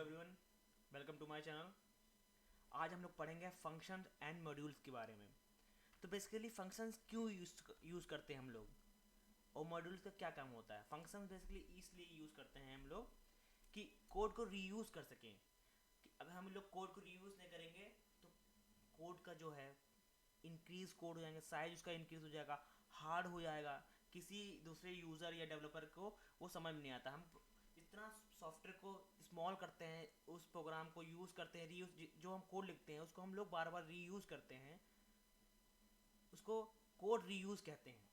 Everyone, welcome to my channel. आज हम लोग पढ़ेंगे फंक्शन एंड मॉड्यूल्स के बारे में। तो बेसिकली फंक्शंस क्यों यूज़ करते हैं हम लोग, और मॉड्यूल्स का क्या काम होता है। फंक्शंस बेसिकली इसलिए यूज़ करते हैं हम लोग कि कोड को रीयूज़ कर सकें। कि अगर हम लोग कोड को रीयूज़ नहीं करेंगे तो कोड का जो है इंक्रीज कोड हो जाएंगे, साइज उसका इंक्रीज हो जाएगा, हार्ड हो जाएगा, किसी दूसरे यूज़र या डेवलपर को वो समझ में नहीं आता। हम जितना सॉफ्टवेयर को स्मॉल करते हैं, उस प्रोग्राम को यूज़ करते हैं, रीयूज जो हम कोड लिखते हैं उसको हम लोग बार बार रीयूज़ करते हैं, उसको कोड रीयूज़ कहते हैं।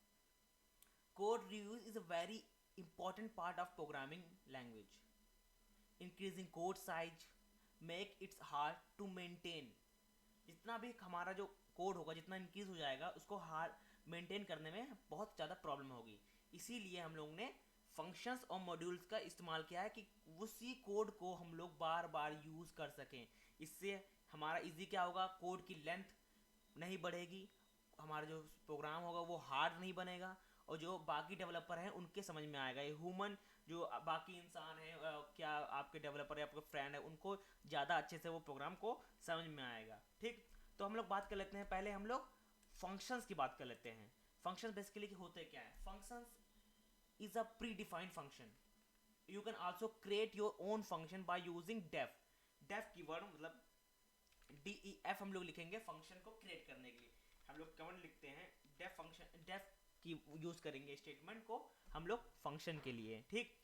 Code reuse is a very important part of programming language. Increasing code size make its hard to maintain. जितना भी हमारा जो कोड होगा जितना इंक्रीज हो जाएगा, उसको हार्ड मेंटेन करने में बहुत ज़्यादा प्रॉब्लम होगी। इसीलिए हम लोग ने फंक्शंस और मॉड्यूल्स का इस्तेमाल किया है कि उसी कोड को हम लोग बार बार यूज़ कर सकें। इससे हमारा इजी क्या होगा, कोड की लेंथ नहीं बढ़ेगी, हमारा जो प्रोग्राम होगा वो हार्ड नहीं बनेगा, और जो बाकी डेवलपर हैं उनके समझ में आएगा। ये ह्यूमन जो बाकी इंसान हैं, क्या आपके डेवलपर या आपके फ्रेंड है, उनको ज़्यादा अच्छे से वो प्रोग्राम को समझ में आएगा। ठीक, तो हम लोग बात कर लेते हैं, पहले हम लोग फंक्शंस की बात कर लेते हैं। फंक्शंस बेसिकली होते क्या है। Functions is a predefined function. You can also create your own function by using def. Def keyword मतलब DEF हम लोग लिखेंगे फंक्शन को क्रिएट करने के लिए। हम लोग कमेंट लिखते हैं डेफ फंक्शन, डेफ की यूज करेंगे स्टेटमेंट को हम लोग फंक्शन के लिए। ठीक,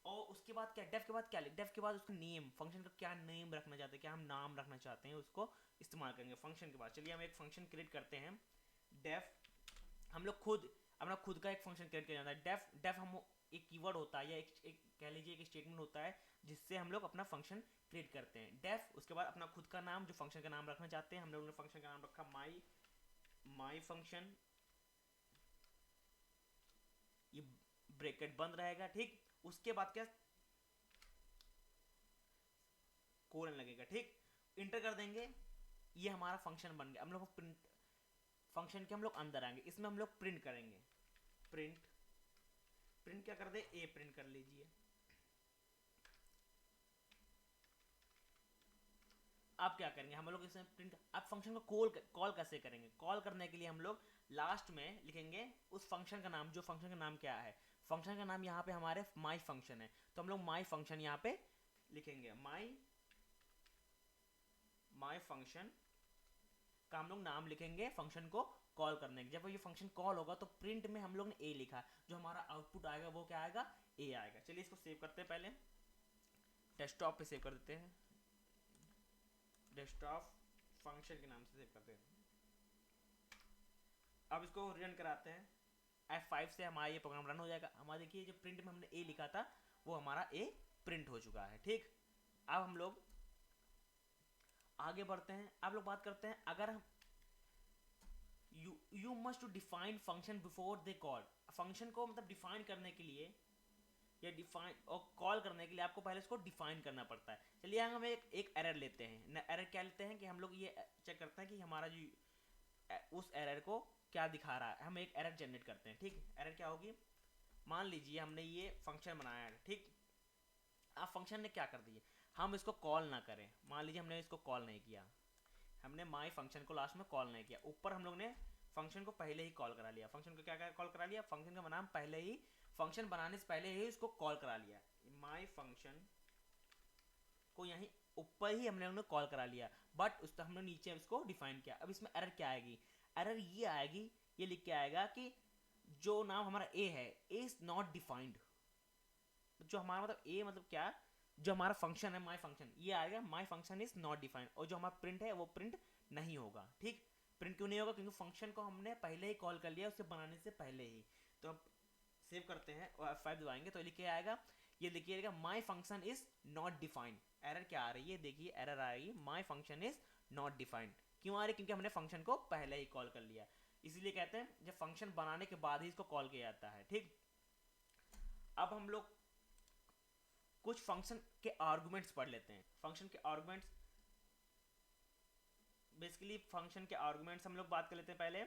और उसके बाद क्या, डेफ के बाद क्या, डेफ के बाद उसका नेम, फंक्शन का क्या नेम रखना चाहते हैं, क्या हम नाम रखना चाहते हैं, उसको इस्तेमाल करेंगे फंक्शन के बाद। चलिए हम एक फंक्शन क्रिएट करते हैं डेफ। हम लोग खुद अपना खुद का एक फंक्शन क्रिएट किया जाता है। डेफ डेफ हम एक कीवर्ड होता है या एक कह लीजिए एक स्टेटमेंट होता है जिससे हम लोग अपना फंक्शन क्रिएट करते हैं डेफ। उसके बाद अपना खुद का नाम, जो फंक्शन का नाम रखना चाहते हैं, हम लोगों ने फंक्शन का नाम रखा माई फंक्शन। ये ब्रैकेट बंद रहेगा। ठीक, उसके बाद क्या, कोलन लगेगा। ठीक, इंटर कर देंगे, ये हमारा फंक्शन बन गया। हम लोग प्रिंट फंक्शन के हम लोग अंदर आएंगे, इसमें हम लोग प्रिंट करेंगे। प्रिंट प्रिंट क्या कर दे, ए प्रिंट कर लीजिए। अब क्या करेंगे हम लोग इसमें प्रिंट, अब फंक्शन को कॉल कैसे करेंगे। कॉल करने के लिए हम लोग लास्ट में लिखेंगे उस फंक्शन का नाम, जो फंक्शन का नाम क्या है। फंक्शन का नाम यहाँ पे हमारे माई फंक्शन है, तो हम लोग माई फंक्शन यहाँ पे लिखेंगे। माई फंक्शन का हम लोग नाम लिखेंगे फंक्शन को कॉल करने के। जब ये फंक्शन कॉल होगा तो प्रिंट में हम लोग ने ए लिखा, जो हमारा आउटपुट आएगा वो क्या आएगा, ए आएगा। चलिए इसको सेव करते हैं, पहले डेस्कटॉप पे सेव कर देते हैं, डेस्कटॉप फंक्शन के नाम से सेव करते हैं। अब इसको रन कराते हैं, F5 से हमारा ये प्रोग्राम रन हो जाएगा। हमारा देखिए जो प्रिंट में हमने ए लिखा था वो हमारा ए प्रिंट हो चुका है। ठीक, अब हम लोग आगे बढ़ते हैं। आप लोग बात करते हैं, अगर हम you must to define function before they call. Function को मतलब डिफाइन करने के लिए या डिफाइन और कॉल करने के लिए आपको पहले इसको डिफाइन करना पड़ता है। चलिए हम एक एरर लेते हैं। एरर क्या लेते हैं कि हम लोग ये चेक करते हैं कि हमारा जो उस एरर को क्या दिखा रहा है। हम एक एरर जनरेट करते हैं। ठीक, एरर क्या होगी, मान लीजिए हमने ये फंक्शन बनाया है। ठीक, अब फंक्शन ने क्या कर दिया, हम इसको कॉल ना करें। मान लीजिए हमने इसको कॉल नहीं किया, हमने माई फंक्शन को लास्ट में कॉल नहीं किया, ऊपर हम लोग ने फंक्शन को पहले ही कॉल करा लिया। फंक्शन को क्या कॉल करा लिया, फंक्शन का नाम पहले ही, फंक्शन बनाने से पहले ही उसको कॉल करा लिया। माई फंक्शन को यहीं ऊपर ही हमने कॉल करा लिया, बट उस हमने नीचे उसको डिफाइन किया। अब इसमें एरर क्या आएगी, एरर ये आएगी, ये लिख के आएगा कि जो नाम हमारा ए है, ए इज नॉट डिफाइंड। जो हमारा मतलब ए मतलब क्या, जो हमारा फंक्शन है माई फंक्शन, ये आएगा माई फंक्शन इज नॉट डिफाइंड, और जो हमारा प्रिंट है वो प्रिंट नहीं होगा। ठीक, प्रिंट क्यों नहीं होगा, क्योंकि फंक्शन को हमने पहले ही कॉल कर लिया, उसे बनाने से पहले ही। तो अब सेव करते हैं और F5 दबाएंगे तो लिखे आएगा, ये लिखिएगा माई function is not defined. Error क्या आ रही है, देखिए एरर आएगी माई फंक्शन इज नॉट डिफाइंड। क्यों आ रही, क्योंकि हमने फंक्शन को पहले ही कॉल कर लिया। इसीलिए कहते हैं जब फंक्शन बनाने के बाद ही इसको कॉल किया जाता है। ठीक, अब हम लोग कुछ फंक्शन के आर्गुमेंट्स पढ़ लेते हैं। फंक्शन के आर्गुमेंट्स बेसिकली, फंक्शन के आर्गुमेंट्स हम लोग बात कर लेते हैं पहले।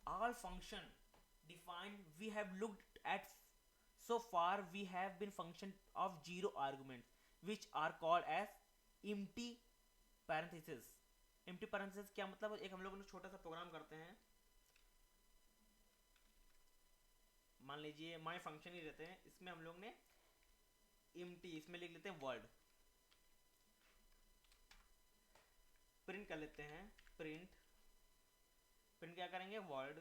All function defined, we have looked at so far we have been function of zero arguments which are called as empty parenthesis. empty parenthesis क्या मतलब, एक हम लोग छोटा सा प्रोग्राम करते हैं, मान लीजिए माय फंक्शन ही रहते हैं, इसमें हम लोग ने empty इसमें लिख लेते हैं वर्ड, प्रिंट कर लेते हैं, प्रिंट क्या करेंगे, वर्ड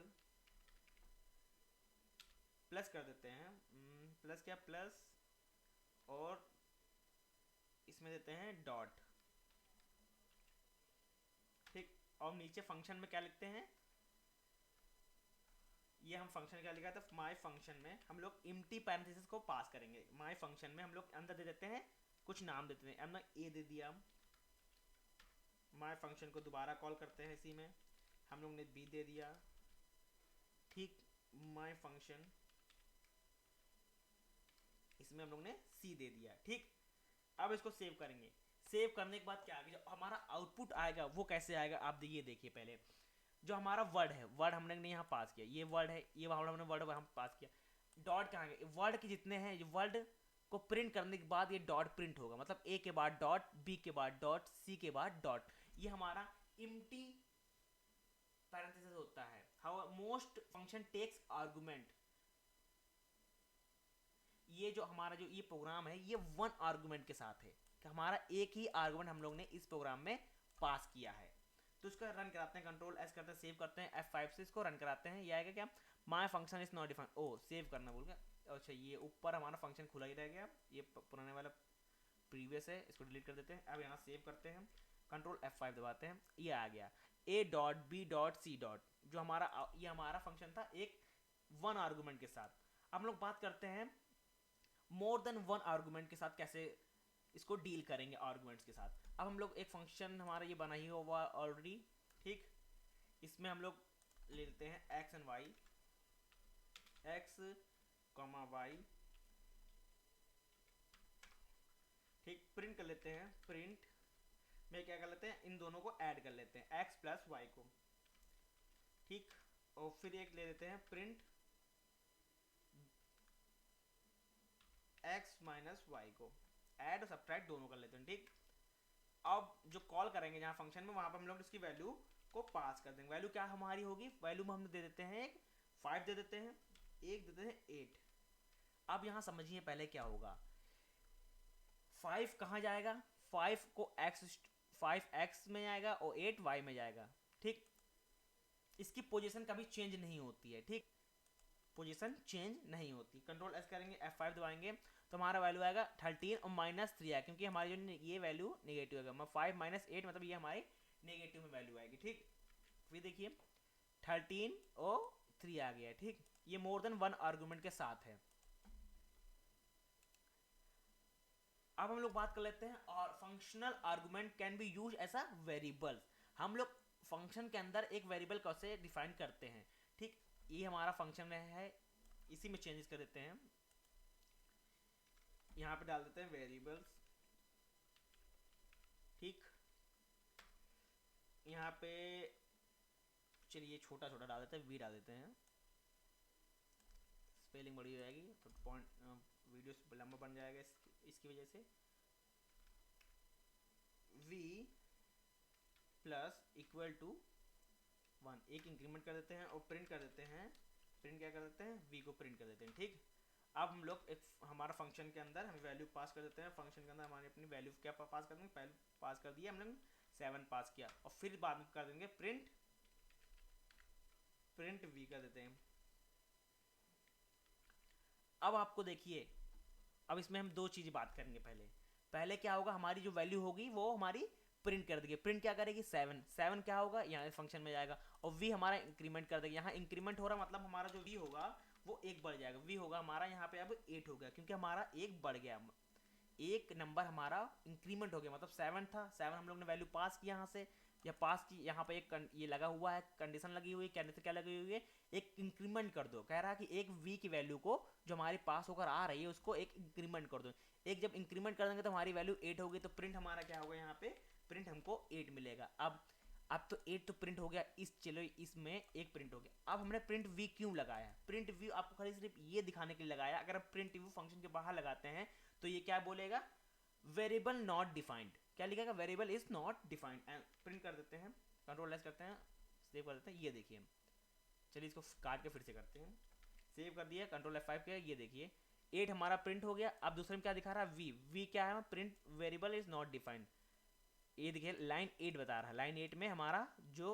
प्लस कर देते हैं, प्लस क्या, प्लस और इसमें देते हैं डॉट, ठीक। और नीचे फंक्शन में क्या लिखते हैं, ये हम फंक्शन क्या लिखा था, माय फंक्शन में हम लोग एम्प्टी पैरेंथेसिस को पास करेंगे। माय फंक्शन में हम लोग अंदर दे देते हैं कुछ नाम देते हैं, हमने ए दे दिया, माय फंक्शन को दोबारा कॉल करते हैं, इसी में हम लोग ने बी दे दिया, ठीक। माय फंक्शन इसमें हम लोग ने सी दे दिया, ठीक। अब इसको सेव करेंगे, सेव करने के बाद क्या आएगा, जो हमारा आउटपुट आएगा वो कैसे आएगा, आप ये देखिए। पहले जो हमारा वर्ड है, वर्ड हमने यहाँ पास किया, ये वर्ड है, ये हमने वर्ड हम पास किया, डॉट कहाँ गए, वर्ड के जितने हैं, ये वर्ड को प्रिंट करने के बाद ये डॉट प्रिंट होगा, मतलब ए के बाद डॉट, बी के बाद डॉट, सी के बाद डॉट, ये हमारा एम्प्टी पैरेंथेसिस होता है। How most function takes argument, ये जो हमारा जो ये प्रोग्राम है ये वन आर्गुमेंट के साथ है, कि हमारा एक ही आर्गुमेंट हम लोग ने इस प्रोग्राम में पास किया है। तो इसको रन कराते हैं, कंट्रोल एस करते हैं, सेव करते हैं, F5 से इसको रन कराते हैं, ये आएगा क्या, my function is not defined, ओ सेव करना भूल गया, अच्छा ये ऊपर हमारा फंक्शन खुला ही रह गया, ये पुराने वाला प्रीवियस है, इसको डिलीट कर देते हैं। अब यहाँ सेव करते हैं, कंट्रोल F5 दबाते हैं, ये आ गया a dot b dot c dot, जो हमारा ये हमारा फंक्शन था एक वन आर्गुमेंट के साथ। अब हम लोग बात करते हैं मोर देन वन आर्गुमेंट के साथ कैसे इसको डील करेंगे आर्गुमेंट्स के साथ। अब हम लोग एक फंक्शन हमारा ये बना ही हुआ ऑलरेडी, ठीक। इसमें हम लोग ले लेते हैं x and y, x comma y, ठीक। प्रिंट कर लेते हैं, प्रिंट में क्या कर लेते हैं, इन दोनों को ऐड कर लेते हैं, एक्स प्लस वाई को, ठीक। और फिर एक ले लेते हैं प्रिंट एक्स माइनस वाई को, ऐड और सब्ट्रैक्ट दोनों कर लेते हैं, ठीक। अब जो कॉल करेंगे जहाँ फंक्शन में, वहां पर हम लोग इसकी वैल्यू को पास कर देंगे। वैल्यू क्या हमारी होगी, वैल्यू में हम दे देते हैं एक 5 दे देते हैं, एक देते हैं 8। अब यहाँ समझिए पहले क्या होगा, 5 कहाँ जाएगा, 5 को x में जाएगा और 8 y में जाएगा, ठीक। इसकी पोजीशन कभी चेंज नहीं होती है, ठीक, पोजीशन चेंज नहीं होती। कंट्रोल एस करेंगे, F5 दबाएंगे तो हमारा वैल्यू आएगा 13 और -3 आएगा, क्योंकि हमारी जो ये वैल्यू नेगेटिव आएगा, 5 माइनस 8 मतलब ये हमारी नेगेटिव में वैल्यू आएगी, ठीक। फिर देखिए 13 और 3 आ गया, ठीक। ये मोर देन वन आर्गुमेंट के साथ है। अब हम लोग बात कर लेते हैं, और functional argument can be use as a variable. हम लोग फंक्शन के अंदर एक वेरिएबल कैसे डिफाइन करते हैं, ठीक। ये हमारा फंक्शन है, इसी में चेंजेस कर देते हैं, यहाँ पे डाल देते हैं वेरिएबल्स, ठीक। यहाँ पे चलिए छोटा छोटा डाल देते हैं, वी डाल देते हैं, स्पेलिंग बड़ी हो जाएगी तो पॉइंट वीडियो लंबा बन जाएगा इसकी वजह से। v प्लस इक्वल टू 1, एक इंक्रीमेंट कर देते हैं और प्रिंट कर देते हैं, प्रिंट क्या कर देते हैं, v को प्रिंट कर देते हैं, ठीक। अब हम लोग एक हमारा फंक्शन के अंदर हम वैल्यू पास कर देते हैं, फंक्शन के अंदर हमारे अपनी वैल्यू क्या पास कर देंगे, पहले पास कर दिया हमने 7 पास किया, और फिर बाद में कर देंगे प्रिंट v कर देते हैं। अब आपको देखिए, अब इसमें हम दो चीज़ें बात करेंगे। पहले क्या होगा, हमारी जो वैल्यू होगी वो हमारी प्रिंट कर देगी, प्रिंट क्या करेगी, 7 क्या होगा, यहाँ फंक्शन में जाएगा, और v हमारा इंक्रीमेंट कर देगा। यहाँ इंक्रीमेंट हो रहा मतलब हमारा जो v होगा वो 1 बढ़ जाएगा, v होगा हमारा यहाँ पे अब 8 हो गया, क्योंकि हमारा 1 बढ़ गया, एक नंबर हमारा इंक्रीमेंट हो गया, मतलब 7 था, 7 हम लोग ने वैल्यू पास किया यहाँ से, या पास की, यहाँ पे एक ये लगा हुआ है, कंडीशन लगी हुई है, कंडीशन क्या लगी हुई है, एक इंक्रीमेंट कर दो, कह रहा है कि एक v की वैल्यू को जो हमारे पास होकर आ रही है उसको एक इंक्रीमेंट कर दो। एक जब इंक्रीमेंट कर देंगे तो हमारी वैल्यू 8 होगी, तो प्रिंट हमारा क्या होगा, यहाँ पे प्रिंट हमको 8 मिलेगा। अब अब तो 8 तो प्रिंट हो गया, चलो इसमें एक प्रिंट हो गया। अब हमने प्रिंट वी क्यों लगाया? प्रिंट वी आपको खाली सिर्फ ये दिखाने के लिए लगाया। अगर आप प्रिंट वी फंक्शन के बाहर लगाते हैं तो ये क्या बोलेगा? Variable not defined. क्या लिखेगा? Variable is not defined. Print कर देते हैं, कंट्रोल एस करते हैं, सेव कर देते हैं। ये देखिए, चलिए इसको काट के फिर से करते हैं। सेव कर दिया, कंट्रोल F5 किया, ये देखिए 8 हमारा प्रिंट हो गया। अब दूसरे में क्या दिखा रहा है? वी क्या है? Print variable is not defined. ये देखिए लाइन 8 बता रहा है। लाइन 8 में हमारा जो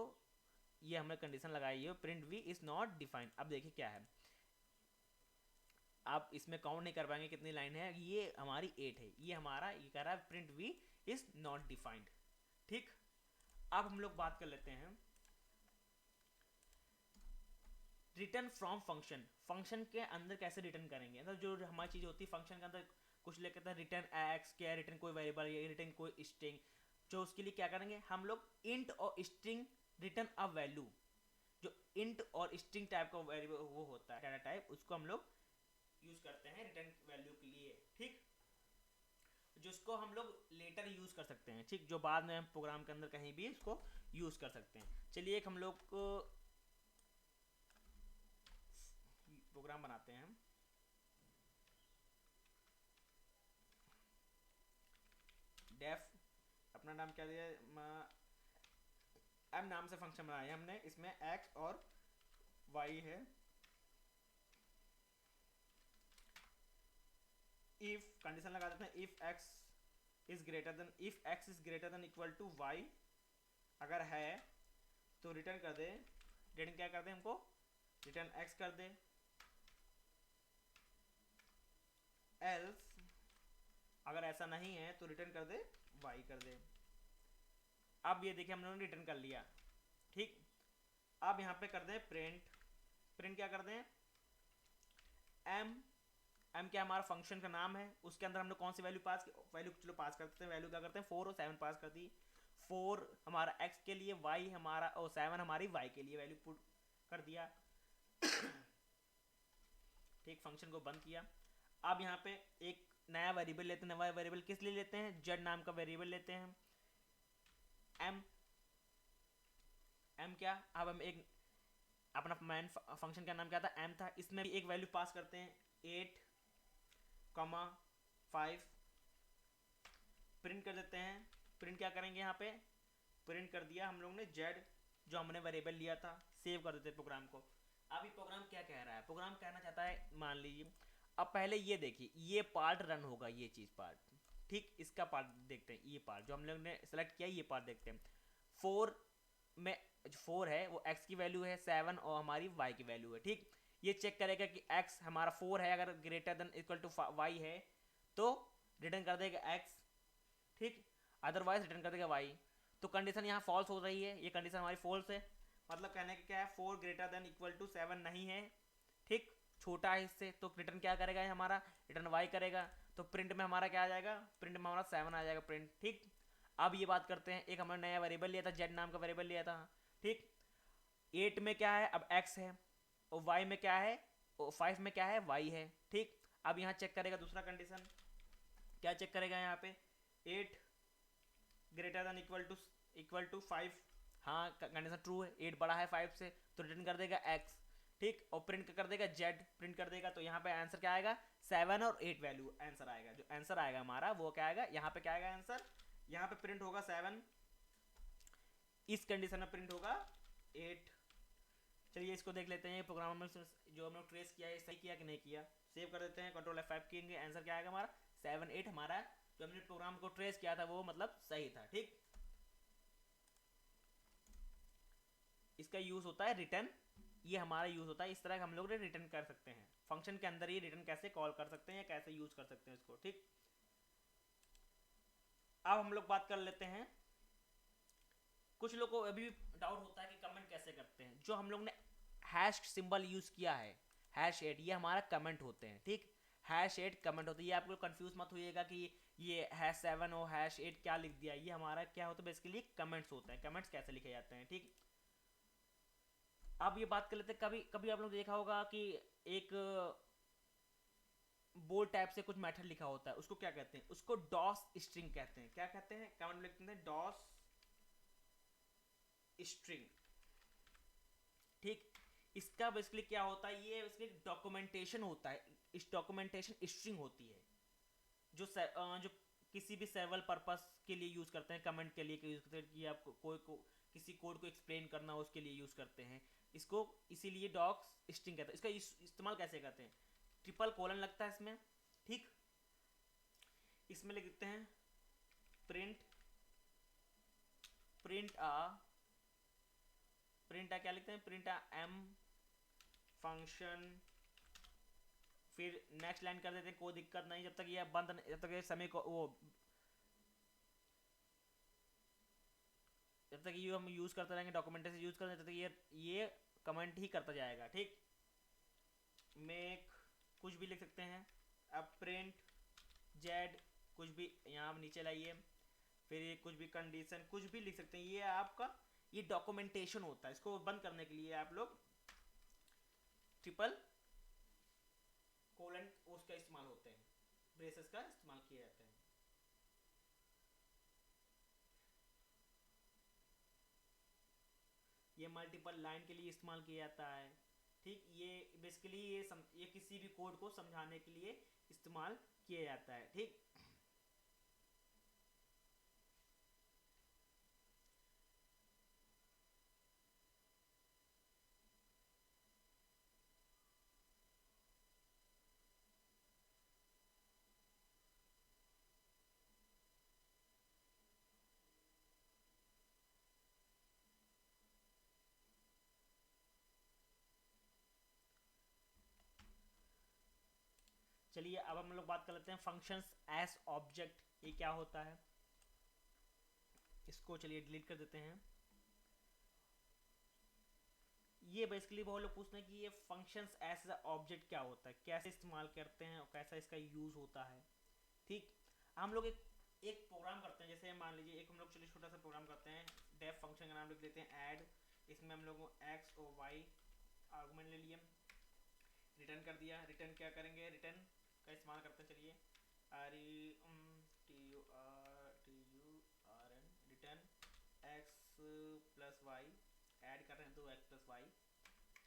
ये हमने कंडीशन लगाई है, print v is not defined. अब देखिए क्या है, आप इसमें काउंट नहीं कर पाएंगे कितनी लाइन है। ये हमारी 8 है, ये हमारा ये कह रहा है print v is not defined. ठीक, अब हम लोग बात कर लेते हैं रिटर्न फ्रॉम फंक्शन। फंक्शन के अंदर कैसे रिटर्न करेंगे? मतलब जो हमारी चीज़ होती है फंक्शन के अंदर, कुछ लेकर कहते हैं रिटर्न एक्स, क्या रिटर्न कोई वेरिएबल या रिटर्न कोई स्ट्रिंग। जो उसके लिए क्या करेंगे हम लोग? इंट और स्ट्रिंग रिटर्न अ वैल्यू। जो इंट और स्ट्रिंग टाइप का वेरिएबल वो होता है डाटा टाइप, उसको हम लोग यूज करते हैं रिटर्न वैल्यू के लिए। ठीक, जिसको हम लोग लेटर यूज कर सकते हैं। ठीक, जो बाद में हम प्रोग्राम के अंदर कहीं भी इसको यूज कर सकते हैं। चलिए एक हम लोग को प्रोग्राम बनाते हैं। डेफ अपना नाम क्या दिया? एम नाम से फंक्शन बनाया हमने, इसमें एक्स और वाई है। इफ कंडीशन लगा देते हैं, if x is greater than equal to y. अगर है तो रिटर्न कर दे। रिटर्न क्या कर दे हमको? रिटर्न एक्स कर दे। एल्स अगर ऐसा नहीं है तो रिटर्न कर दे वाई कर दे। अब ये देखिए हम लोगों ने रिटर्न कर लिया। ठीक, अब यहाँ पे कर दें प्रिंट। प्रिंट क्या कर दें? एम क्या हमारा फंक्शन का नाम है, उसके अंदर हमने कौन सी वैल्यू पास की? वैल्यू चलो पास करते हैं। वैल्यू क्या करते हैं? 4 और 7 पास कर दी। 4 हमारा x के लिए, y हमारा और 7 हमारी y के लिए वैल्यू पुट कर दिया। ठीक, फंक्शन को बंद किया। अब यहाँ पे एक नया वेरिएबल लेते हैं। नया वेरिएबल किस लिए लेते हैं? z नाम का वेरिएबल लेते हैं। m क्या, अब हम एक अपना मैन फंक्शन का नाम क्या था? m था। इसमें भी एक वैल्यू पास करते हैं 8, 5 प्रिंट कर देते हैं। प्रिंट क्या करेंगे? यहाँ पे प्रिंट कर दिया हम लोग ने z, जो हमने वेरिएबल लिया था। सेव कर देते प्रोग्राम को। अब ये प्रोग्राम क्या कह रहा है? प्रोग्राम कहना चाहता है, मान लीजिए अब पहले ये देखिए, ये पार्ट रन होगा, ये चीज़ पार्ट। ठीक, इसका पार्ट देखते हैं। ये पार्ट जो हम लोग ने सेलेक्ट किया, ये पार्ट देखते हैं। 4 में 4 है वो x की वैल्यू है, 7 और हमारी y की वैल्यू है। ठीक, ये चेक करेगा कि x हमारा 4 है, अगर greater than equal to y है तो रिटर्न कर देगा x। ठीक, अदरवाइज रिटर्न कर देगा y। तो कंडीशन यहाँ फॉल्स हो रही है, ये कंडीशन हमारी फॉल्स है। मतलब कहने का क्या है? 4 ग्रेटर देन इक्वल टू 7 नहीं है। ठीक, छोटा है इससे, तो रिटर्न क्या करेगा? ये हमारा रिटर्न y करेगा। तो प्रिंट में हमारा क्या आ जाएगा? प्रिंट में हमारा 7 आ जाएगा प्रिंट। ठीक, अब ये बात करते हैं, एक हमने नया वेरिएबल लिया था, z नाम का वेरिएबल लिया था। ठीक, 8 में क्या है? अब x है। और y में क्या है? और 5 में क्या है? y है। ठीक, अब यहाँ चेक करेगा दूसरा कंडीशन। क्या चेक करेगा यहाँ पे? 8 ग्रेटर देन इक्वल टू 5। हाँ, कंडीशन ट्रू है, 8 बड़ा है 5 से, तो रिटर्न कर देगा x। ठीक, और प्रिंट कर देगा z, प्रिंट कर देगा। तो यहाँ पे आंसर क्या आएगा? 7 और 8 वैल्यू आंसर आएगा। जो आंसर आएगा हमारा वो क्या आएगा? यहाँ पे क्या आएगा आंसर? यहाँ पे प्रिंट होगा 7, इस कंडीशन में प्रिंट होगा 8। चलिए इसको देख लेते हैं, प्रोग्राम में जो हम लोग ट्रेस किया है सही किया कि नहीं किया। सेव कर देते हैं, कंट्रोल F5 किएंगे। आंसर क्या आएगा हमारा? 7, 8 हमारा जो हमने प्रोग्राम को ट्रेस किया था वो मतलब सही था। ठीक, इसका यूज होता है रिटर्न, ये हमारा यूज होता है। इस तरह हम लोग रिटर्न कर सकते हैं फंक्शन के अंदर, ये रिटर्न कैसे कॉल कर सकते हैं या कैसे यूज कर सकते हैं इसको। ठीक, अब हम लोग बात कर लेते हैं, कुछ लोग को अभी भी डाउट होता है कि कमेंट कैसे करते हैं। जो हम लोग ने हैश सिंबल यूज किया है, #8, ये हमारा कमेंट होते हैं। ठीक, #8 कमेंट होते हैं। ये आप लोग कंफ्यूज मत होइएगा कि ये #7 और #8 क्या लिख दिया। ये हमारा क्या होता है? बेसिकली कमेंट्स होते हैं। कमेंट्स कैसे लिखे जाते हैं। ठीक, अब ये बात कर लेते हैं, कभी कभी आप लोग देखा होगा कि एक बोल्ड टाइप से कुछ मेथड लिखा होता है, उसको क्या कहते हैं? उसको डॉस स्ट्रिंग कहते हैं। क्या कहते हैं? कमेंट लिखते हैं डॉस स्ट्रिंग। ठीक, इसका बेसिकली क्या होता है, ये बेसिकली डॉक्यूमेंटेशन होता है। इस डॉक्यूमेंटेशन स्ट्रिंग होती है जो जो किसी भी सेवरल पर्पस के लिए यूज़ करते हैं, कमेंट के लिए यूज़ करते हैं, कि आप किसी कोड को एक्सप्लेन करना हो उसके लिए यूज़ करते हैं इसको, इसीलिए डॉक्स स्ट्रिंग कहते हैं। इसका इस्तेमाल कैसे करते हैं, ट्रिपल कोलन लगता है इसमें। ठीक, इसमें लिख देते हैं प्रिंट क्या लिखते हैं, प्रिंट आ एम फंक्शन, फिर नेक्स्ट लाइन कर देते हैं, कोई दिक्कत नहीं, जब तक ये बंद, जब तक ये समय को वो, जब तक ये हम यूज करते रहेंगे, डॉक्यूमेंटेशन यूज करते, तब तक ये कमेंट ही करता जाएगा। ठीक, मेक कुछ भी लिख सकते हैं, अब प्रिंट जेड कुछ भी यहाँ नीचे लाइए, फिर ये कुछ भी कंडीशन कुछ भी लिख सकते हैं। ये आपका ये डॉक्यूमेंटेशन होता है। इसको बंद करने के लिए आप लोग ट्रिपल कोलन उसका इस्तेमाल होते हैं, ब्रेसेस का इस्तेमाल किया जाता है। ये मल्टीपल लाइन के लिए इस्तेमाल किया जाता है। ठीक, ये बेसिकली ये किसी भी कोड को समझाने के लिए इस्तेमाल किया जाता है। ठीक, चलिए अब हम लोग बात कर लेते हैं फंक्शंस एज ऑब्जेक्ट, ये क्या होता है। इसको चलिए डिलीट कर देते हैं। ये बेसिकली बहुत लोग पूछते हैं कि ये फंक्शंस एज ऑब्जेक्ट क्या होता है, कैसे इस्तेमाल करते हैं और कैसा इसका यूज होता है। ठीक, हम लोग एक प्रोग्राम करते हैं, जैसे मान लीजिए एक हम लोग चलिए छोटा सा प्रोग्राम करते हैं, डेफ फंक्शन का नाम लिख देते हैं ऐड। इसमें हम लोग एक्स और वाई आर्गुमेंट ले लिए, रिटर्न कर दिया। रिटर्न क्या करेंगे, रिटर्न का इस्तेमाल करते हैं, चलिए return x plus y, add कर रहे हैं तो एक्स प्लस वाई।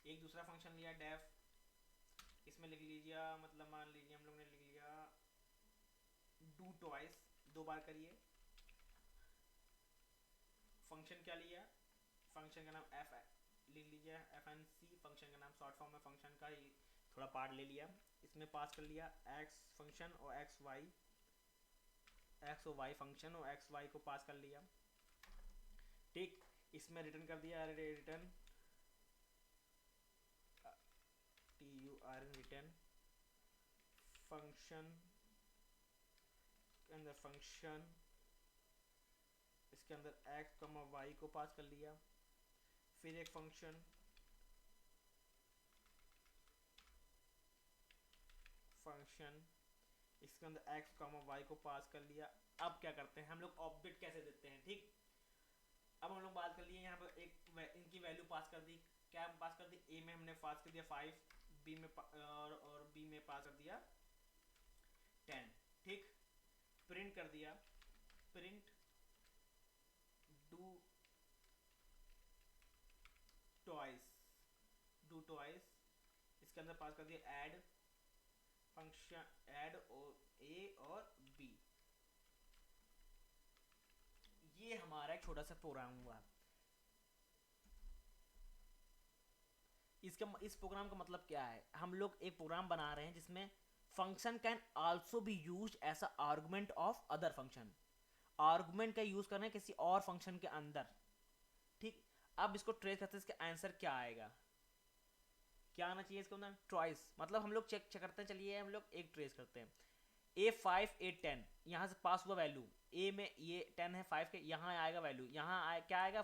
एक दूसरा फंक्शन लिया डेफ, इसमें लिख लीजिए, मतलब मान लीजिए हम लोग ने लिख लिया डू ट्वाइस, 2 बार करिए। फंक्शन क्या लिया, फंक्शन का नाम एफ लिख लीजिए, एफ एन सी फंक्शन का नाम, शॉर्ट फॉर्म में फंक्शन का ही थोड़ा पार्ट ले लिया। इसमें पास कर लिया एक्स फंक्शन और एक्स और वाई फंक्शन और एक्स वाई को पास कर लिया। ठीक, इसमें रिटर्न कर दिया, रिटर्न रिटर्न फंक्शन के अंदर फंक्शन, इसके अंदर एक्स कमा वाई को पास कर लिया। फिर एक फंक्शन इसके अंदर एक्स कमा वाई को पास कर लिया। अब क्या करते हैं हम लोग, ऑब्जेक्ट कैसे देते हैं। ठीक, अब हम लोग बात कर लिए, यहाँ पर इनकी वैल्यू पास कर दी। क्या पास कर दी, ए में हमने पास कर दिया 5, बी में और बी में पास कर दिया 10। ठीक, प्रिंट कर दिया, प्रिंट डू ट्वाइस, इसके अंदर पास कर दिया ऐड फंक्शन, ऐड और ए और बी। ये हमारा एक छोटा सा प्रोग्राम हुआ। इस प्रोग्राम का मतलब क्या है, हम लोग एक प्रोग्राम बना रहे हैं जिसमें function can also be used as a argument of other function. Argument का यूज कर रहे हैं किसी और फंक्शन के अंदर। ठीक, अब इसको ट्रेस करते हैं, इसका आंसर क्या आएगा, क्या आना चाहिए इसके अंदर, ट्वाइस। मतलब हम लोग चेक करते हैं, चलिए हम लोग एक ट्रेस करते हैं, A5 A10 यहाँ से पास हुआ वैल्यू, ए में ये 10 है 5 के, यहाँ आएगा वैल्यू, यहाँ क्या आएगा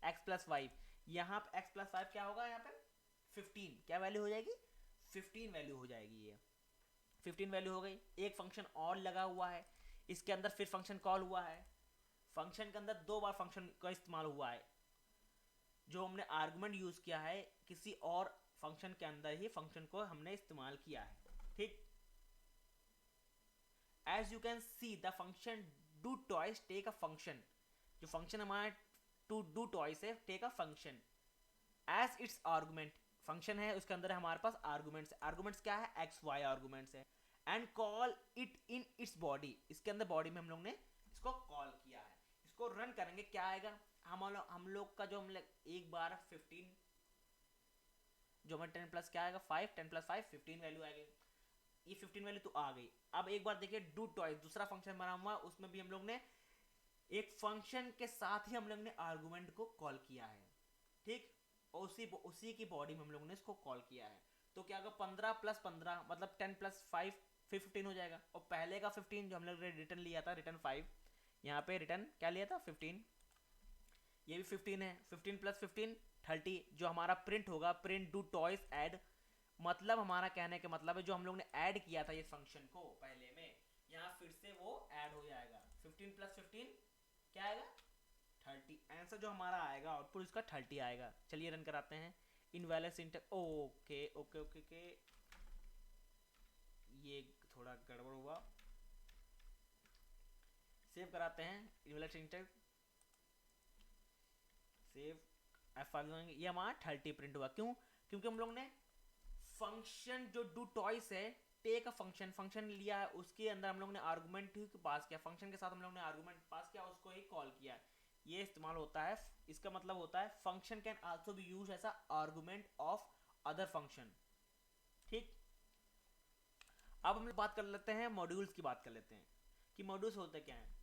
x प्लस 5, यहाँ पे x प्लस 5 क्या होगा, यहाँ पे 15 क्या वैल्यू हो जाएगी, 15 वैल्यू हो जाएगी। ये 15 वैल्यू हो गई। एक फंक्शन और लगा हुआ है, इसके अंदर फिर फंक्शन कॉल हुआ है, फंक्शन के अंदर 2 बार फंक्शन का इस्तेमाल हुआ है। जो हमने आर्गुमेंट यूज किया है किसी और फंक्शन के अंदर ही फंक्शन को हमने इस्तेमाल किया है। ठीक, as you can see the function do twice take a function, जो फंक्शन हमारा टू डू टॉइस है take a function as its argument, function है उसके अंदर हमारे पास आर्गुमेंट्स, आर्गुमेंट्स क्या है, एक्स वाई आर्गुमेंट्स है, and call it in its body, इसके अंदर बॉडी में हम लोग ने इसको कॉल किया है, इसको रन करेंगे क्या आएगा, हम लोग का जो हम लोग एक बार 15 जो हमें 10 प्लस क्या आएगा 5, 10 प्लस 5 15 वैल्यू आएगी, ये 15 वैल्यू तो आ गई। अब एक बार देखिए डू टॉइस दूसरा फंक्शन बना हुआ, उसमें भी हम लोग ने एक फंक्शन के साथ ही हम लोग ने आर्गुमेंट को कॉल किया है, ठीक, और उसी की बॉडी में हम लोग ने इसको कॉल किया है। तो क्या होगा 15 प्लस 15 मतलब 10 प्लस 5 फिर 15 हो जाएगा, और पहले का 15 जो हम लोग ने रिटर्न लिया था रिटर्न 5, यहाँ पे रिटर्न क्या लिया था 15, ये भी 15 है, 15 प्लस 15 30, जो हमारा प्रिंट होगा प्रिंट डू टॉइस ऐड, मतलब हमारा कहने का मतलब है जो हम लोग ने ऐड किया था ये फंक्शन को पहले में, यहाँ फिर से वो ऐड हो जाएगा, 15 प्लस 15 क्या आएगा 30, आंसर जो हमारा आएगा आउटपुट इसका 30 आएगा। चलिए रन कराते हैं invalid syntax, okay okay okay okay, ये थोड़ा गड़बड़ हुआ, सेव कराते हैं इनवैलिड सिंटैक्स, सेव F5 ये हमारा 30 प्रिंट हुआ, क्यों, क्योंकि हम लोग ने फंक्शन जो डू टॉइस है टेक अ फंक्शन, फंक्शन लिया है उसके अंदर हम लोग ने आर्गुमेंट पास किया, फंक्शन के साथ हम लोग ने आर्गुमेंट पास किया उसको ही कॉल किया, ये इस्तेमाल होता है, इसका मतलब होता है function can also be used as a argument of other function, ठीक। अब हम लोग बात कर लेते हैं मॉड्यूल्स की, बात कर लेते हैं कि मॉड्यूल्स होते क्या हैं।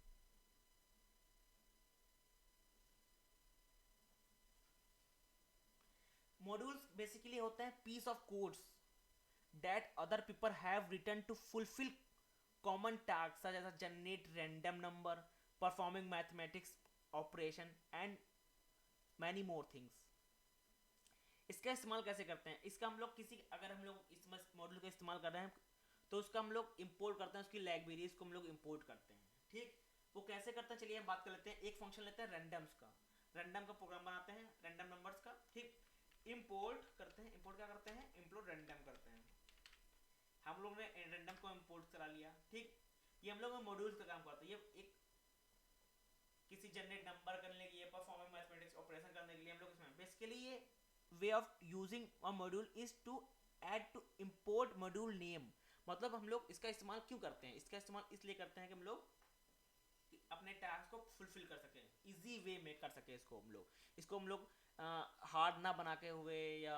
मॉड्यूल्स बेसिकली होते हैं piece of codes that other people have written to fulfill common tasks such as generate random number, performing mathematics operation and many more things। इसका इस्तेमाल कैसे करते हैं, इसका हम लोग किसी अगर हम लोग इस मॉड्यूल का इस्तेमाल कर रहे हैं तो उसका हम लोग इंपोर्ट करते हैं, उसकी लाइब्रेरीज को हम लोग इंपोर्ट करते हैं, ठीक। वो कैसे करते हैं चलिए हम बात कर लेते हैं, एक फंक्शन लेते हैं रैंडम्स का, रैंडम का प्रोग्राम बनाते हैं रैंडम नंबर्स का, ठीक, इंपोर्ट करते हैं, इंपोर्ट क्या करते हैं इंपोर्ट रैंडम करते हैं, हम लोग ने रैंडम को इंपोर्ट करा लिया, ठीक। ये हम लोग मॉड्यूल्स का काम करते हैं, ये एक किसी जनरेट नंबर करने के लिए, परफॉर्मिंग मैथमेटिक्स ऑपरेशन करने के लिए हम लोग इसमें बेसिकली ये way of using a module is to add to import module name, मतलब हम लोग इसका इस्तेमाल क्यों करते हैं, इसका इस्तेमाल इसलिए करते हैं कि हम लोग अपने टास्क को फुलफिल कर सकें, इजी वे में कर सकें, इसको हम लोग हार्ड ना बना के हुए या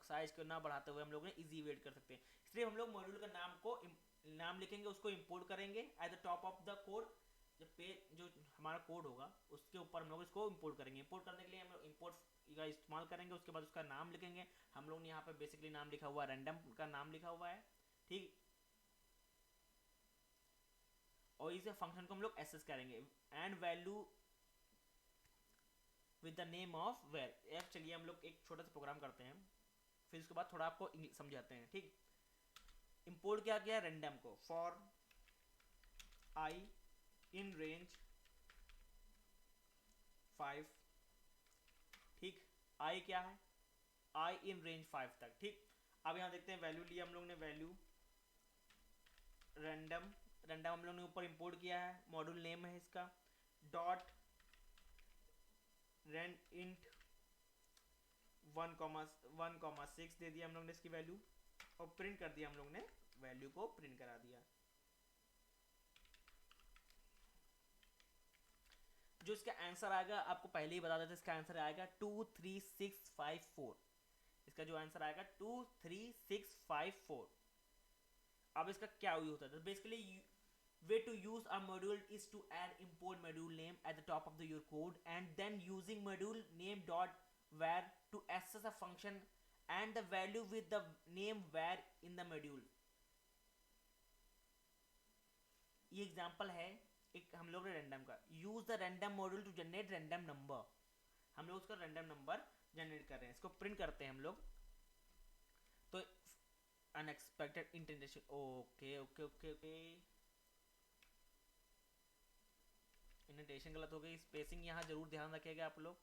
साइज को ना बढ़ाते हुए हम लोग ने इजी वेट कर सकते हैं, इसलिए हम लोग मॉड्यूल का नाम लिखेंगे, उसको इंपोर्ट करेंगे at the top of the code, जो हमारा कोड होगा उसके ऊपर हम लोग इसको इंपोर्ट करेंगे, इंपोर्ट करने के लिए हम लोग इंपोर्ट का इस्तेमाल करेंगे, उसके बाद उसका नाम लिखेंगे, हम लोग ने यहाँ पे बेसिकली नाम लिखा हुआ है रैंडम का नाम लिखा हुआ है, ठीक, और इसे फंक्शन को हम लोग एक्सेस करेंगे and value with the name of where. चलिए हम लोग एक छोटा सा प्रोग्राम करते हैं, फिर उसके बाद थोड़ा आपको समझाते हैं, ठीक। इंपोर्ट क्या किया रैंडम को, फॉर आई इन रेंज 5, ठीक, आई क्या है आई इन रेंज 5 तक, ठीक। अब यहाँ देखते हैं वैल्यू लिया हम लोग ने, वैल्यू रैंडम, रैंडम हम लोग ने ऊपर इंपोर्ट किया है, मॉड्यूल नेम है इसका डॉट रैंड इंट 1,6 दे दिया हम लोग ने इसकी वैल्यू, और प्रिंट कर दिया हम लोग ने, वैल्यू को प्रिंट करा दिया, जो इसका आंसर आएगा आपको पहले ही बता देते, इसका आंसर आएगा 23654, इसका जो आंसर आएगा 23654। अब इसका क्या यूज होता है, basically way to use a module is to add import module name at the top of your code and then using module name dot var to access a function and the value with the name var in the module। ये example है एक हम लोग ने random का, use the random module to generate random number, हम लोग उसका रैंडम नंबर जनरेट कर रहे हैं, इसको प्रिंट करते हैं हम लोग, तो unexpected intention, okay okay okay okay, indentation गलत हो गई, स्पेसिंग यहाँ जरूर ध्यान रखिएगा आप लोग,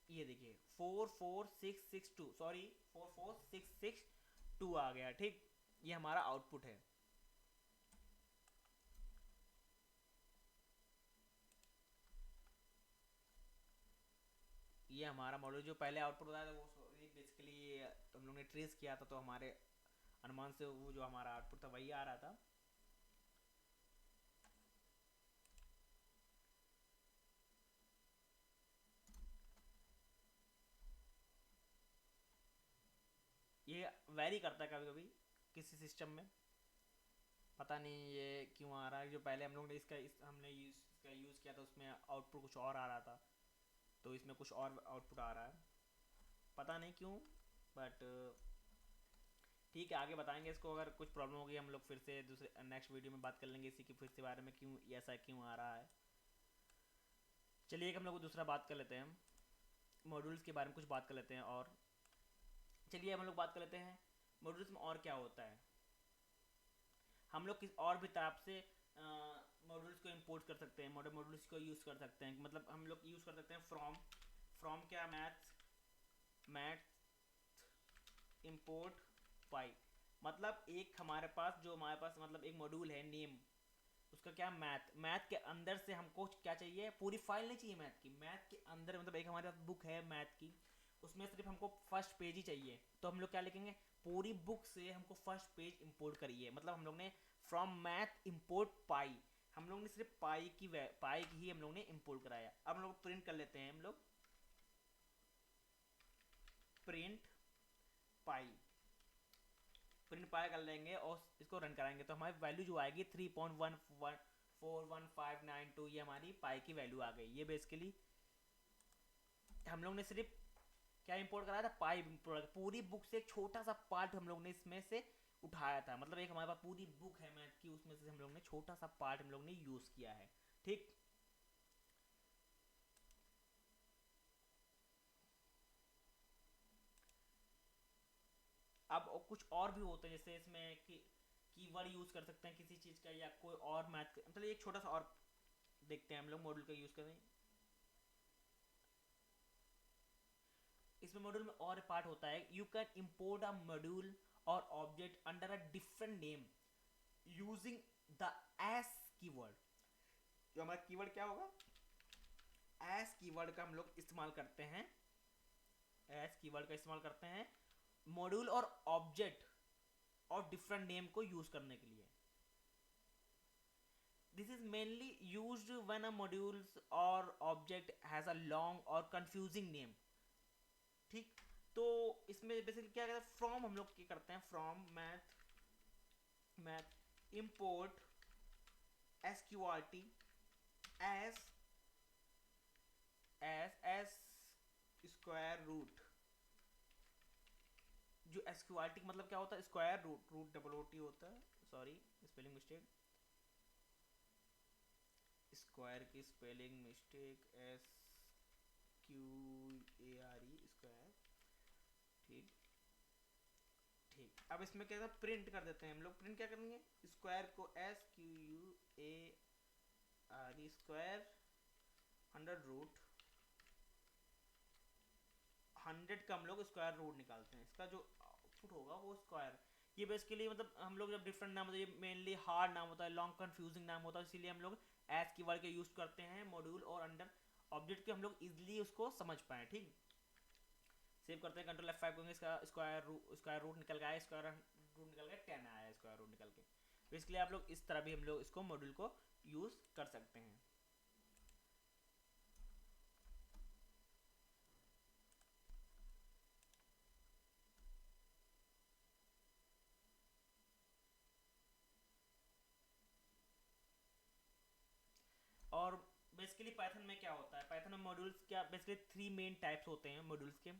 ये देखिए 44662 सॉरी 44662 आ गया, ठीक। ये हमारा आउटपुट है। ये हमारा मॉड्यूल जो पहले आउटपुट बताया था वो बेसिकली हम लोग ने ट्रेस किया था, तो हमारे अनुमान से वो जो हमारा आउटपुट था वही आ रहा था। ये वेरी करता है कभी कभी किसी सिस्टम में, पता नहीं ये क्यों आ रहा है। जो पहले हम लोग ने हमने इसका यूज़ किया था उसमें आउटपुट कुछ और आ रहा था, तो इसमें कुछ और आउटपुट आ रहा है, पता नहीं क्यों। बट ठीक है, आगे बताएंगे इसको। अगर कुछ प्रॉब्लम होगी हम लोग फिर से दूसरे नेक्स्ट वीडियो में बात कर लेंगे इसी की फिर से बारे में, क्यों ऐसा क्यों आ रहा है। चलिए एक हम लोग दूसरा बात कर लेते हैं, मॉड्यूल्स के बारे में कुछ बात कर लेते हैं। और चलिए हम लोग बात कर लेते हैं मॉड्यूल्स में और क्या होता है। हम लोग किस और भी तरह से मॉड्यूल्स को इंपोर्ट कर सकते हैं, मॉड्यूल्स को यूज़ कर सकते हैं। मतलब हम लोग यूज़ कर सकते हैं फ्रॉम क्या, मैथ इंपोर्ट पाई। मतलब एक हमारे पास मतलब एक मॉड्यूल है नेम, उसका क्या मैथ के अंदर से हमको क्या चाहिए, पूरी फाइल नहीं चाहिए मैथ के अंदर। मतलब एक हमारे पास बुक है मैथ की, उसमें सिर्फ हमको फर्स्ट पेज ही चाहिए, तो हम लोग क्या लिखेंगे, पूरी बुक से हमको फर्स्ट पेज इंपोर्ट करिए। मतलब हम लोग ने फ्रॉम मैथ इंपोर्ट पाई, हम लोग ने सिर्फ पाई की ही हम लोग ने इंपोर्ट कराया। अब हम लोग प्रिंट कर लेते हैं, हम लोग प्रिंट पाई कर लेंगे और इसको रन कराएंगे, तो हमारी वैल्यू जो आएगी 3.14159, ये हमारी पाई की वैल्यू आ गई। ये बेसिकली हम लोग ने सिर्फ क्या इंपोर्ट कराया था, पाई इंपोर्ट। पूरी बुक से एक छोटा सा पार्ट हम लोग ने इसमें से उठाया था। मतलब एक हमारे पास पूरी बुक है मैथ की, उसमें से हम लोग ने छोटा सा पार्ट हम लोग ने यूज किया है। ठीक, अब कुछ और भी होते हैं, जैसे इसमें कि कीवर्ड यूज कर सकते हैं किसी चीज का, या कोई और मैथ, मतलब एक छोटा सा और देखते हैं हम लोग मॉड्यूल का यूज करें। इसमें मॉड्यूल में और पार्ट होता है, you can import a module और object under a different name using the as keyword. जो हमारा कीवर्ड क्या होगा, एस कीवर्ड का हम लोग इस्तेमाल करते हैं, एस कीवर्ड का इस्तेमाल करते हैं मॉड्यूल और ऑब्जेक्ट और डिफरेंट नेम को यूज करने के लिए। This is mainly used when a modules और ऑब्जेक्ट हैज अ लॉन्ग और कंफ्यूजिंग नेम। ठीक, तो इसमें बेसिकली क्या कहते हैं, फ्रॉम हम लोग क्या करते हैं, from math import SQRT s s square root. जो SQRT का मतलब क्या होता है, स्क्वायर रूट, डबल OT होता है, सॉरी स्पेलिंग मिस्टेक, स्क्वायर की स्पेलिंग मिस्टेक, SQARE स्क्वायर। ठीक, ठीक, अब इसमें क्या था, प्रिंट कर देते हैं हम लोग। प्रिंट क्या करेंगे, स्क्वायर को SQARE स्क्वायर अंडर रूट 100 का हम लोग स्क्वायर रूट निकालते हैं। इसका जो आउटपुट होगा वो स्क्वायर। ये बेसिकली मतलब हम लोग जब डिफरेंट नाम होता है, ये मेनली हार्ड नाम होता है, लॉन्ग कंफ्यूजिंग नाम होता है, इसीलिए हम लोग एज की वर्ड के यूज करते हैं मॉड्यूल और अंडर ऑब्जेक्ट के, हम लोग इजिली उसको समझ पाए। ठीक, सेव करते हैं, कंट्रोल F5 करेंगे, इसका स्क्वायर रूट निकल गया, स्क्वायर रूट निकल गया 10 आया स्क्वायर रूट निकल के। बेसिकली आप लोग इस तरह भी हम लोग इसको मॉड्यूल को यूज कर सकते हैं। और बेसिकली पाइथन में क्या होता है, पाइथन में मॉड्यूल्स क्या बेसिकली 3 मेन टाइप्स होते हैं मॉड्यूल्स के।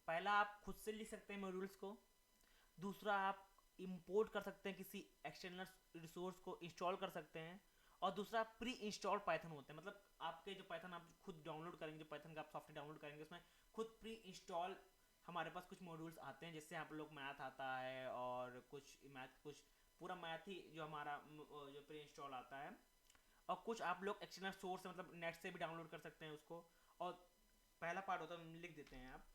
पहला आप खुद से लिख सकते हैं मॉड्यूल्स को, दूसरा आप इंपोर्ट कर सकते हैं, किसी एक्सटर्नल रिसोर्स को इंस्टॉल कर सकते हैं, और दूसरा प्री इंस्टॉल पाइथन होते हैं। मतलब आपके जो पाइथन आप खुद डाउनलोड करेंगे, जो पाइथन का आप सॉफ्टवेयर डाउनलोड करेंगे, उसमें खुद प्री इंस्टॉल हमारे पास कुछ मॉड्यूल्स आते हैं, जिससे आप लोग मैथ आता है और कुछ पूरा मैथ ही जो हमारा जो प्री इंस्टॉल आता है। और कुछ आप लोग एक्सटर्नल सोर्स से मतलब नेट से भी डाउनलोड कर सकते हैं उसको। और पहला पार्ट होता है, लिख देते हैं आप,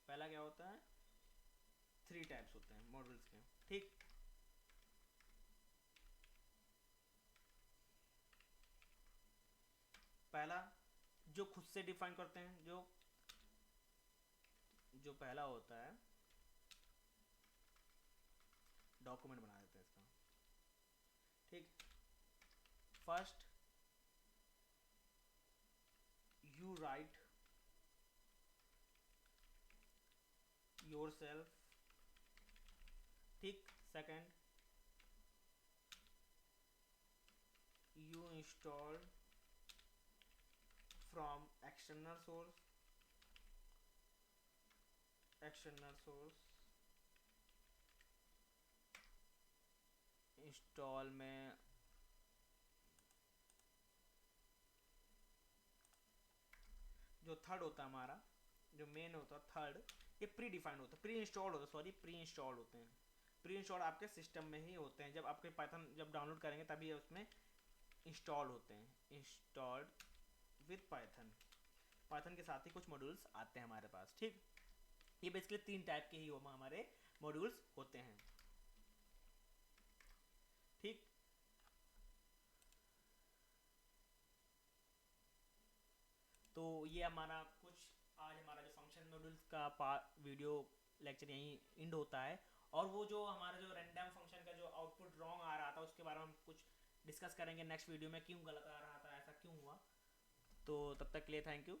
पहला क्या होता है, 3 टाइप्स होते हैं मॉड्यूल्स के। ठीक, पहला जो खुद से डिफाइन करते हैं, जो पहला होता है, डॉक्यूमेंट बना देते हैं इसका। ठीक, first you write yourself. ठीक, second you install from external source install में जो थर्ड होता है हमारा, जो मेन होता है थर्ड, ये प्री डिफाइंड होता है, प्री इंस्टॉल्ड होता है, सॉरी प्री इंस्टॉल्ड होते हैं। प्री इंस्टॉल्ड आपके सिस्टम में ही होते हैं, जब आपके पाइथन जब डाउनलोड करेंगे तभी उसमें इंस्टॉल होते हैं, इंस्टॉल्ड विद पाइथन। पाइथन के साथ ही कुछ मॉड्यूल्स आते हैं हमारे पास। ठीक, ये बेसिकली 3 टाइप के ही हमारे मॉड्यूल्स होते हैं। ठीक, तो ये हमारा कुछ आज हमारा जो फंक्शन मॉड्यूल्स का वीडियो लेक्चर यहीं एंड होता है। और वो जो हमारा जो रैंडम फंक्शन का जो आउटपुट रॉन्ग आ रहा था उसके बारे में हम कुछ डिस्कस करेंगे नेक्स्ट वीडियो में, क्यों गलत आ रहा था, ऐसा क्यों हुआ। तो तब तक के लिए थैंक यू।